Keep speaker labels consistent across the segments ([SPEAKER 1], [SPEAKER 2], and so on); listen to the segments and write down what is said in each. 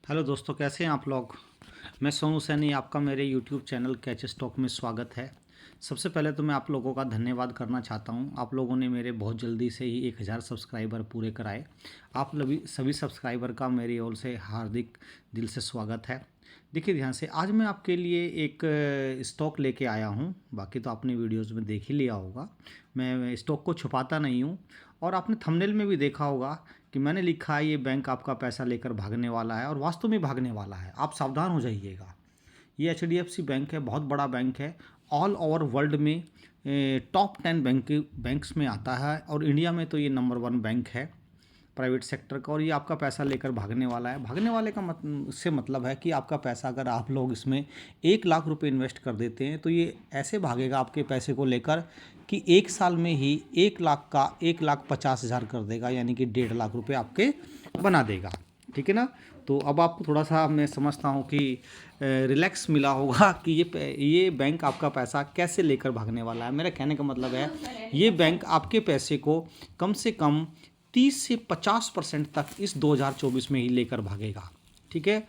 [SPEAKER 1] Hello दोस्तों, कैसे हैं आप लोग। मैं सोनू सैनी, आपका मेरे यूट्यूब चैनल कैच स्टॉक में स्वागत है। सबसे पहले तो मैं आप लोगों का धन्यवाद करना चाहता हूं। आप लोगों ने मेरे बहुत जल्दी से ही 1000 सब्सक्राइबर पूरे कराए। आप सभी सब्सक्राइबर का मेरी ओर से हार्दिक दिल से स्वागत है। देखिए ध्यान से, आज मैं आपके लिए एक स्टॉक लेके आया हूं। बाकी तो आपने वीडियोस में देख ही लिया होगा। मैं स्टॉक को छुपाता नहीं हूं। और आपने थंबनेल में भी देखा होगा कि मैंने लिखा है ये बैंक आपका पैसा लेकर भागने वाला है, और वास्तव में भागने वाला है। आप सावधान हो जाइएगा। ये एचडीएफसी बैंक है, बहुत बड़ा बैंक है। ऑल ओवर वर्ल्ड में टॉप 10 बैंक्स में आता है, और इंडिया में तो ये नंबर 1 बैंक है प्राइवेट सेक्टर का। और ये आपका पैसा लेकर भागने वाला है। भागने वाले का से मतलब है कि आपका पैसा, अगर आप लोग इसमें 1 लाख रुपए इन्वेस्ट कर देते हैं तो ये ऐसे भागेगा आपके पैसे को लेकर कि 1 साल में ही 1 लाख का 1,50,000 कर देगा, यानी कि 1.5 लाख रुपए आपके बना देगा। ठीक है ना। तो अब आपको थोड़ा सा, मैं समझता हूँ कि रिलैक्स मिला होगा कि ये बैंक आपका पैसा कैसे लेकर भागने वाला है। मेरा कहने का मतलब है, ये बैंक आपके पैसे को कम से कम 30 से 50% तक इस 2024 में ही लेकर भागेगा। ठीक है।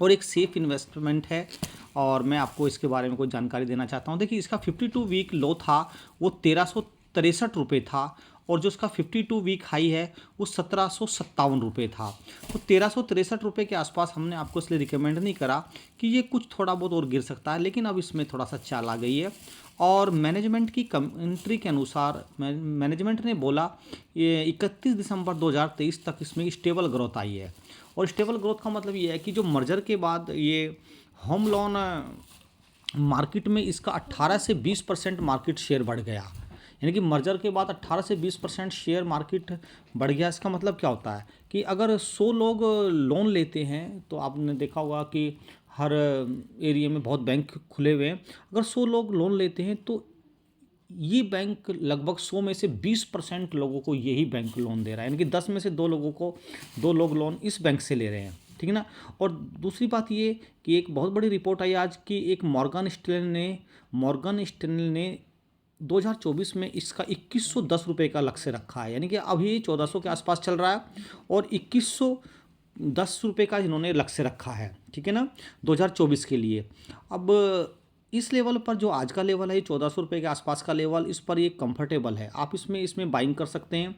[SPEAKER 1] और एक सेफ इन्वेस्टमेंट है, और मैं आपको इसके बारे में कुछ जानकारी देना चाहता हूँ। देखिए, इसका 52 वीक लो था वो 1363 रुपये था, और जो इसका 52 वीक हाई है वो 1757 रुपये था। तो 1363 रुपये के आसपास हमने आपको इसलिए रिकमेंड नहीं करा कि ये कुछ थोड़ा बहुत और गिर सकता है, लेकिन अब इसमें थोड़ा सा चाल आ गई है। और मैनेजमेंट की कमेंट्री के अनुसार मैनेजमेंट ने बोला ये 31 दिसंबर 2023 तक इसमें स्टेबल ग्रोथ आई है। और स्टेबल ग्रोथ का मतलब ये है कि जो मर्जर के बाद ये होम लोन मार्केट में इसका 18 से 20% मार्केट शेयर बढ़ गया। यानी कि मर्जर के बाद 18 से 20% शेयर मार्केट बढ़ गया। इसका मतलब क्या होता है कि अगर 100 लोग लोन लेते हैं, तो आपने देखा होगा कि हर एरिया में बहुत बैंक खुले हुए हैं। अगर 100 लोग लोन लेते हैं तो ये बैंक लगभग 100 में से 20% लोगों को यही बैंक लोन दे रहा है। यानी कि 10 में से 2 लोगों को 2 लोग लोन इस बैंक से ले रहे हैं। ठीक है ना। और दूसरी बात ये कि एक बहुत बड़ी रिपोर्ट आई आज की, एक मॉर्गन स्टैनली ने 2024 में इसका 2110 रुपये का लक्ष्य रखा है। यानी कि अभी 1400 के आसपास चल रहा है, और 2110 रुपये का इन्होंने लक्ष्य रखा है। ठीक है ना, 2024 के लिए। अब इस लेवल पर जो आज का लेवल है 1400 रुपये के आसपास का लेवल, इस पर ये कंफर्टेबल है। आप इसमें बाइंग कर सकते हैं।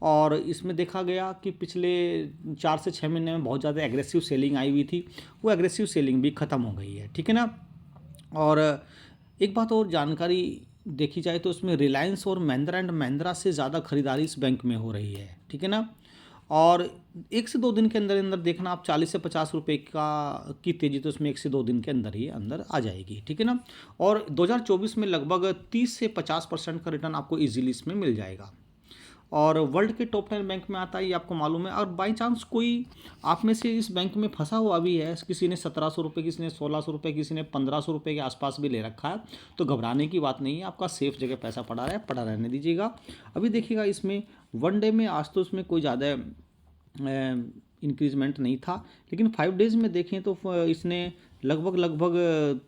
[SPEAKER 1] और इसमें देखा गया कि पिछले 4 से 6 महीने में बहुत ज़्यादा एग्रेसिव सेलिंग आई हुई थी, वो एग्रेसिव सेलिंग भी ख़त्म हो गई है। ठीक है ना। और एक बात और जानकारी देखी जाए तो इसमें रिलायंस और महिंद्रा एंड महिंद्रा से ज़्यादा खरीदारी इस बैंक में हो रही है। ठीक है ना। और 1 से 2 दिन के अंदर अंदर देखना आप, 40 से 50 रुपये की तेज़ी तो इसमें 1 से 2 दिन के अंदर ही अंदर आ जाएगी। ठीक है ना। और 2024 में लगभग 30 से 50% का रिटर्न आपको इजीली इसमें मिल जाएगा। और वर्ल्ड के टॉप 10 बैंक में आता है, ये आपको मालूम है। और बाई चांस कोई आप में से इस बैंक में फंसा हुआ भी है, किसी ने 1700 रुपये, किसी ने 1600 रुपये, किसी ने 1500 रुपये के आसपास भी ले रखा है, तो घबराने की बात नहीं है। आपका सेफ जगह पैसा पड़ा रहा है, पड़ा रहने दीजिएगा। अभी देखिएगा, इसमें वन डे में आज तो इसमें कोई ज़्यादा इंक्रीजमेंट नहीं था, लेकिन 5 डेज़ में देखें तो इसने लगभग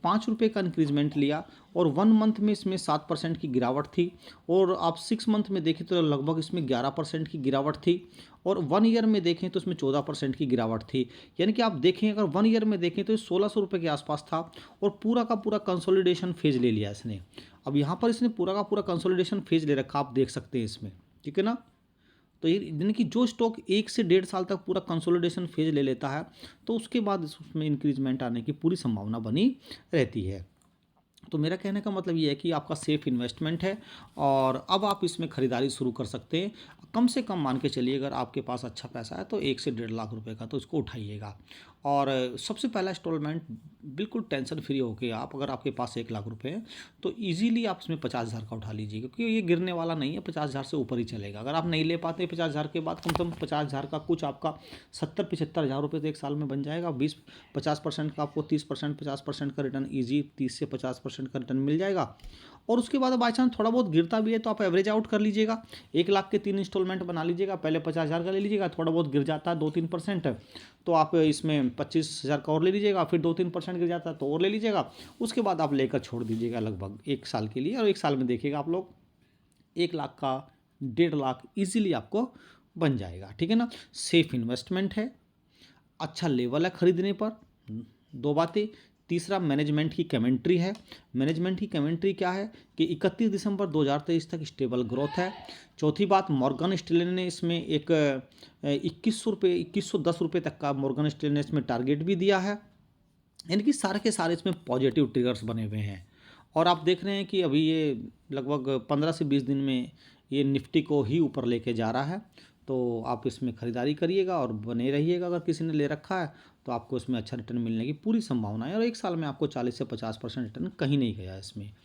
[SPEAKER 1] 5 रुपये का इंक्रीजमेंट लिया। और 1 मंथ में इसमें 7% की गिरावट थी। और आप 6 मंथ में देखें तो लगभग इसमें 11% की गिरावट थी। और 1 ईयर में देखें तो इसमें 14% की गिरावट थी। यानी कि आप देखें, अगर 1 ईयर में देखें तो 1600 रुपये के आसपास था, और पूरा का पूरा कंसोलिडेशन फेज ले लिया इसने। अब यहाँ पर इसने पूरा का पूरा कंसोलिडेशन फेज ले रखा, आप देख सकते हैं इसमें। ठीक है ना। तो ये यानी कि जो स्टॉक 1 से 1.5 साल तक पूरा कंसोलिडेशन फेज ले लेता है, तो उसके बाद उसमें इंक्रीजमेंट आने की पूरी संभावना बनी रहती है। तो मेरा कहने का मतलब ये है कि आपका सेफ इन्वेस्टमेंट है, और अब आप इसमें ख़रीदारी शुरू कर सकते हैं। कम से कम मान के चलिए, अगर आपके पास अच्छा पैसा है तो 1 से 1.5 लाख रुपए का तो इसको उठाइएगा। और सबसे पहला इंस्टॉलमेंट बिल्कुल टेंशन फ्री होके आप, अगर आपके पास 1 लाख रुपए है तो इजीली आप इसमें 50,000 का उठा लीजिए, क्योंकि ये गिरने वाला नहीं है। 50,000 से ऊपर ही चलेगा। अगर आप नहीं ले पाते 50,000 के बाद, कम से कम 50,000 का कुछ आपका 70-75 हज़ार रुपये तो 1 साल में बन जाएगा। 50% का आपको 30%, 50% का रिटर्न ईजी, 30 से 50% का रिटर्न मिल जाएगा। और उसके बाद बाई चांस थोड़ा बहुत गिरता भी है तो आप एवरेज आउट कर लीजिएगा। 1 लाख के 3 इंस्टॉलमेंट बना लीजिएगा। पहले 50,000 का ले लीजिएगा, थोड़ा बहुत गिर जाता है 2-3%, तो आप इसमें 25,000 का और ले लीजिएगा। फिर 2-3% गिर जाता है तो और ले लीजिएगा। उसके बाद आप लेकर छोड़ दीजिएगा लगभग 1 साल के लिए। और 1 साल में देखिएगा आप लोग 1 लाख का 1.5 लाख ईजिली आपको बन जाएगा। ठीक है ना। सेफ इन्वेस्टमेंट है। अच्छा लेवल है खरीदने पर। दो बातें। तीसरा मैनेजमेंट की कमेंट्री है। मैनेजमेंट की कमेंट्री क्या है कि 31 दिसंबर 2023 तक स्टेबल ग्रोथ है। चौथी बात, मॉर्गन स्टैनली ने इसमें एक 2110 रुपये तक का मॉर्गन स्टैनली ने इसमें टारगेट भी दिया है। यानी कि सारे के सारे इसमें पॉजिटिव ट्रिगर्स बने हुए हैं। और आप देख रहे हैं कि अभी ये लगभग 15 से 20 दिन में ये निफ्टी को ही ऊपर लेके जा रहा है। तो आप इसमें ख़रीदारी करिएगा और बने रहिएगा। अगर किसी ने ले रखा है तो आपको इसमें अच्छा रिटर्न मिलने की पूरी संभावना है, और एक साल में आपको 40 से 50% रिटर्न कहीं नहीं गया इसमें।